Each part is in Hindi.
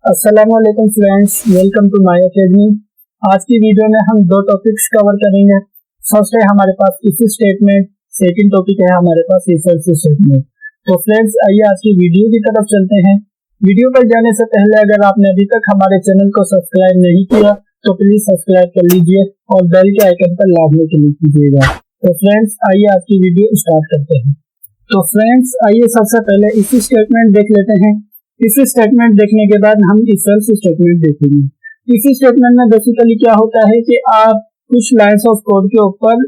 अस्सलामुअलैकुम friends, welcome to my academy. आज की वीडियो में हम दो टॉपिक्स कवर करेंगे। फर्स्ट है हमारे पास इफ स्टेटमेंट, सेकंड टॉपिक है हमारे पास इफ एल्स स्टेटमेंट। तो फ्रेंड्स आइए आज की वीडियो की तरफ चलते हैं। वीडियो पर जाने से पहले अगर आपने अभी तक हमारे चैनल को सब्सक्राइब नहीं किया तो प्लीज सब्सक्राइब कर लीजिए और बेल के आइकन पर लाजमी क्लिक कीजिएगा। तो फ्रेंड्स आइए आज की वीडियो स्टार्ट करते हैं। तो फ्रेंड्स आइए सबसे पहले इफ स्टेटमेंट देख लेते हैं। इफ स्टेटमेंट देखने के बाद हम इफ एल्स स्टेटमेंट देखेंगे। इफ स्टेटमेंट में बेसिकली क्या होता है कि आप कुछ लाइंस ऑफ कोड के ऊपर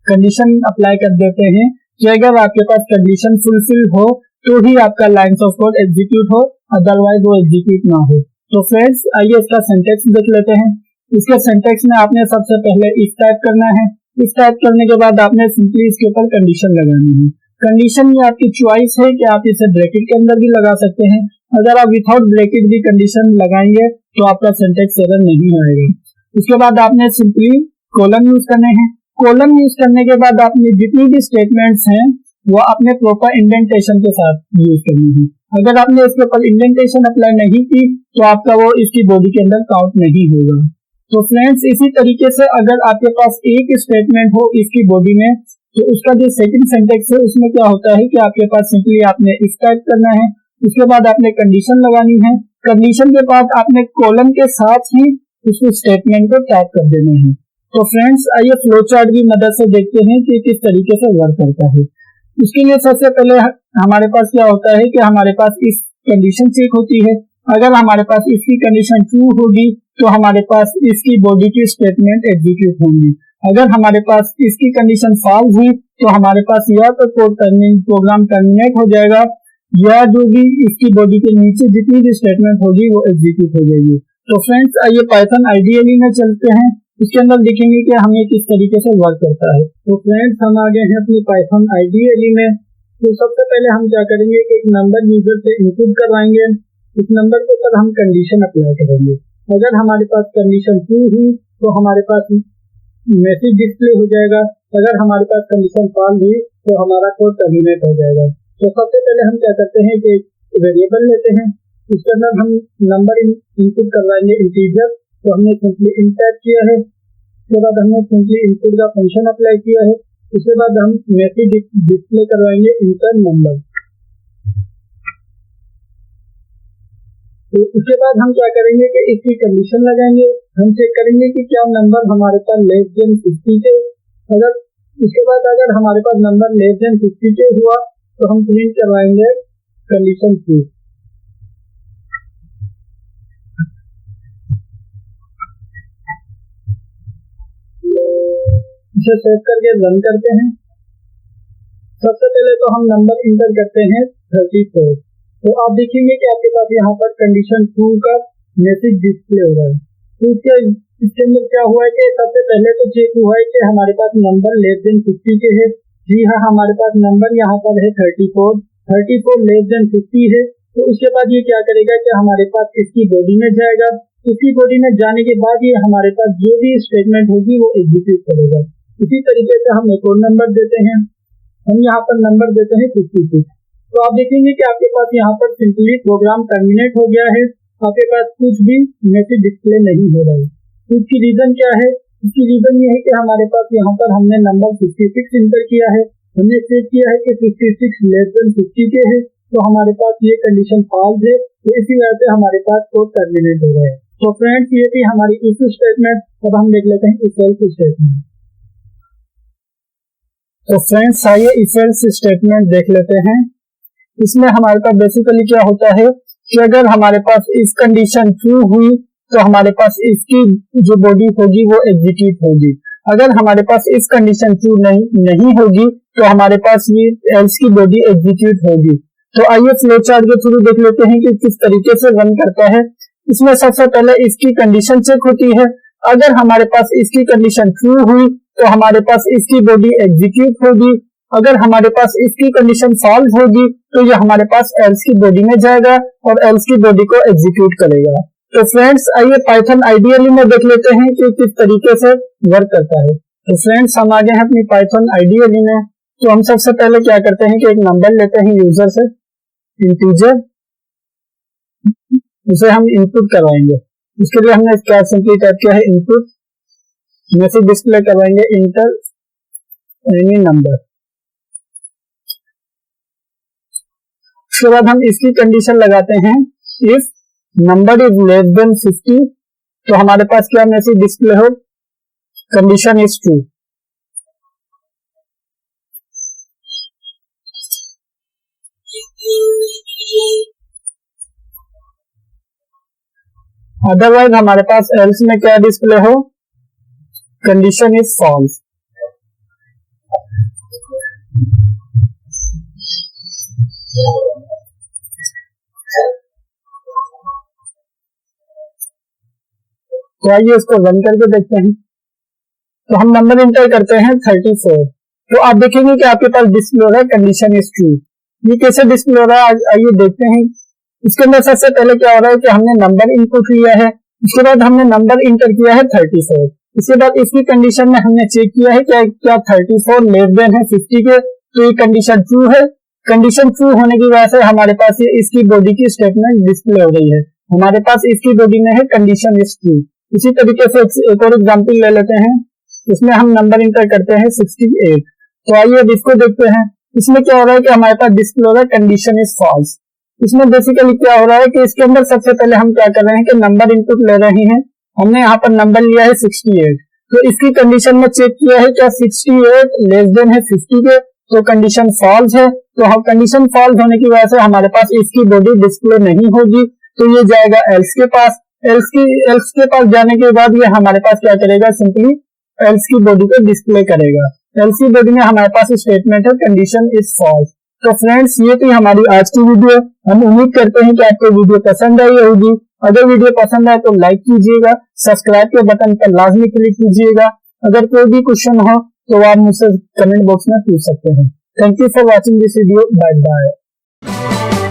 कंडीशन अप्लाई कर देते हैं कि अगर आपके पास कंडीशन फुलफिल हो तो ही आपका लाइंस ऑफ कोड एग्जीक्यूट हो, अदरवाइज वो एग्जीक्यूट ना हो। तो फ्रेंड्स आइए इसका सिंटैक्स देख लेते हैं। इसके सिंटैक्स में आपने सबसे पहले इफ टाइप करना है। इफ टाइप करने के बाद आपने सिंपली इसके ऊपर कंडीशन लगानी है। कंडीशन ये आपकी चॉइस है कि आप इसे ब्रैकेट के अंदर भी लगा सकते हैं। अगर आप विदाउट ब्रैकेट भी कंडीशन लगाएंगे तो आपका सिंटैक्स एरर नहीं आएगा। उसके बाद आपने सिंपली कोलन यूज करने हैं। कोलन यूज करने के बाद आपने जितनी भी स्टेटमेंट्स हैं वो आपने प्रॉपर इंडेंटेशन के साथ यूज करनी है। अगर आपने इसके ऊपर इंडेंटेशन अप्लाई नहीं की तो आपका वो इसकी बॉडी के अंदर काउंट नहीं होगा। तो फ्रेंड्स इसी तरीके से अगर आपके पास एक स्टेटमेंट हो इसकी बॉडी में तो उसका जो सेकंड सिंटैक्स है उसमें क्या होता है कि आपके पास सिंपली आपने इफ टाइप करना है। उसके बाद आपने कंडीशन लगानी है। कंडीशन के बाद आपने कॉलम के साथ ही उस स्टेटमेंट को टाइप कर देना है। तो फ्रेंड्स आइए फ्लो चार्ट की मदद से देखते हैं कि किस तरीके से वर्क करता है। उसके लिए सबसे पहले हमारे पास क्या होता है कि हमारे पास इस कंडीशन चेक होती है। अगर हमारे पास इसकी कंडीशन ट्रू होगी तो हमारे पास इसकी बॉडी की स्टेटमेंट एग्जीक्यूट होंगी। अगर हमारे पास इसकी कंडीशन फॉल्स हुई तो हमारे पास या तो प्रोग्राम टर्मिनेट हो जाएगा या जो भी इसकी बॉडी के नीचे जितनी भी स्टेटमेंट होगी वो एग्जीक्यूट हो जाएगी। तो फ्रेंड्स आइए पाइथन आईडीएली में चलते हैं। इसके अंदर देखेंगे कि हमें किस तरीके से वर्क करता है। तो फ्रेंड्स हम आ गए हैं अपनी पाइथन आईडीएली में। तो सबसे पहले हम क्या करेंगे कि एक नंबर यूजर से इनपुट करवाएंगे। इस नंबर के ऊपर हम कंडीशन अप्लाई करेंगे। अगर हमारे पास कंडीशन ट्रू हुई तो हमारे पास मैसेज डिस्प्ले हो जाएगा। अगर हमारे पास कंडीशन फॉल्स हुई तो हमारा कोड टर्मिनेट हो जाएगा। तो सबसे पहले हम क्या करते हैं कि वेरिएबल लेते हैं। उसके अंदर हम नंबर इनपुट करवाएंगे इंटीजर। तो हमने सिंपली इंट टाइप किया है। उसके बाद हमने सिंपली इनपुट का फंक्शन अप्लाई किया है। उसके बाद हम मैसेज डिस्प्ले करवाएंगे इंटर नंबर। तो उसके बाद हम क्या करेंगे कि इसकी कंडीशन लगाएंगे। हम चेक करेंगे कि क्या नंबर हमारे पास लेस देन 50 के अगर उसके बाद अगर हमारे पास नंबर लेस देन 50 के हुआ तो हम प्रिंट करवाएंगे कंडीशन ट्रू। इसे सेव करके रन करते हैं। सबसे पहले तो हम नंबर इंटर करते हैं 34। तो आप देखेंगे कि आपके पास यहाँ पर कंडीशन ट्रू का मैसेज डिस्प्ले हो रहा है। तो इसके अंदर क्या हुआ है कि सबसे पहले तो चेक हुआ है कि हमारे पास नंबर लेस देन 50 के है। जी हाँ, हमारे पास नंबर यहाँ पर है 34 लेस देन 50 है। तो उसके बाद ये क्या करेगा कि हमारे पास इसकी बॉडी में जाएगा। इसकी बॉडी में जाने के बाद ये हमारे पास जो भी स्टेटमेंट होगी वो एग्जीक्यूट करेगा। इसी तरीके से हम एक और नंबर देते हैं। हम यहाँ पर नंबर देते हैं 56। तो आप देखेंगे कि आपके पास यहाँ पर सिंपली प्रोग्राम टर्मिनेट हो गया है। आपके पास कुछ भी मैसेज डिस्प्ले नहीं हो रहा है। तो इसकी रीजन क्या है? इसकी रीजन ये है कि हमारे पास यहाँ पर हमने नंबर 56 इंटर किया है। हमने चेक किया है कि 56 लेस देन 50 के है। तो हमारे पास ये कंडीशन फॉल्स है। तो इसी वजह से हमारे पास कोड टर्मिनेट हो रहा है। तो फ्रेंड्स ये थी हमारी इफ स्टेटमेंट। अब हम देख लेते हैं इफ एल्स स्टेटमेंट। तो फ्रेंड्स आइए इफ एल्स स्टेटमेंट देख लेते हैं। इसमें हमारे पास बेसिकली क्या होता है कि अगर हमारे पास इस कंडीशन ट्रू हुई तो हमारे पास इसकी जो बॉडी होगी वो एग्जीक्यूट होगी। अगर हमारे पास इस कंडीशन ट्रू नहीं होगी तो हमारे पास ये एल्स की बॉडी एग्जीक्यूट होगी। तो आइए फ्लो चार्ट के थ्रू देख लेते हैं कि किस तरीके से रन करता है। इसमें सबसे पहले इसकी कंडीशन चेक होती है। अगर हमारे पास इसकी कंडीशन ट्रू हुई तो हमारे पास इसकी बॉडी एग्जीक्यूट होगी। अगर हमारे पास इसकी कंडीशन फॉल्स होगी तो ये हमारे पास एल्स की बॉडी में जाएगा और एल्स की बॉडी को एग्जीक्यूट करेगा। तो फ्रेंड्स आइए पाइथन आईडीएली में देख लेते हैं कि किस तरीके से वर्क करता है। तो फ्रेंड्स हम आ गए हैं अपनी पाइथन आईडीएली में। तो हम सबसे पहले क्या करते हैं कि एक नंबर लेते हैं यूजर से, इंटीजर। उसे हम इनपुट करवाएंगे। इसके लिए हमने क्या सिंपली टाइप किया है इनपुट, मैसेज डिस्प्ले करवाएंगे इंटर एनी नंबर। उसके बाद हम इसकी कंडीशन लगाते हैं if number is less than 50, तो हमारे पास क्या मैसेज डिस्प्ले हो, कंडीशन इज ट्रू। अदरवाइज हमारे पास एल्स में क्या डिस्प्ले हो, कंडीशन इज फॉल्स। तो आइए इसको रन करके देखते हैं। तो हम नंबर इंटर करते हैं 34, तो आप देखेंगे कि आपके पास डिस्प्ले हो रहा है कंडीशन इज ट्रू। ये कैसे डिस्प्ले हो रहा है आइए देखते हैं। इसके अंदर सबसे पहले क्या हो रहा है कि हमने नंबर इनपुट लिया है, उसके बाद हमने नंबर इंटर किया है 34, इसके बाद इसकी कंडीशन में हमने चेक किया है क्या 34 लेस देन है 50 के, तो ये कंडीशन ट्रू है। कंडीशन ट्रू होने की वजह से हमारे पास ये इसकी बॉडी की स्टेटमेंट डिस्प्ले हो रही है। हमारे पास इसकी बॉडी में है कंडीशन इज ट्रू। इसी तरीके से एक और एग्जाम्पल ले लेते हैं, इसमें हम नंबर इंटर करते हैं 68। तो आइए अब इसको देखते हैं। इसमें क्या हो रहा है कि हमारे पास डिस्प्ले हो रहा है कंडीशन इज फॉल्स। इसमें बेसिकली क्या हो रहा है कि इसके अंदर सबसे पहले हम क्या कर रहे हैं कि नंबर इनपुट ले रहे हैं। हमने यहाँ पर नंबर लिया है 68, तो इसकी कंडीशन में चेक किया है क्या 68 लेस देन है 50 के, तो कंडीशन फॉल्स है। तो हम कंडीशन फॉल्स होने की वजह से हमारे पास इसकी बॉडी डिस्प्ले नहीं होगी, तो ये जाएगा एल्स के पास। एल्स के पास जाने के बाद ये हमारे पास क्या करेगा, सिंपली एल्स की बॉडी को डिस्प्ले करेगा। एल्स की बॉडी में हमारे पास स्टेटमेंट है कंडीशन इज फॉल्स। तो फ्रेंड्स ये थी हमारी आज की वीडियो। हम उम्मीद करते हैं कि आपको वीडियो पसंद आई होगी। अगर वीडियो पसंद आए तो लाइक कीजिएगा, सब्सक्राइब के बटन पर लाजमी क्लिक कीजिएगा। अगर कोई भी क्वेश्चन हो तो आप मुझसे कमेंट बॉक्स में पूछ सकते हैं। Thank you for watching this video. Bye bye.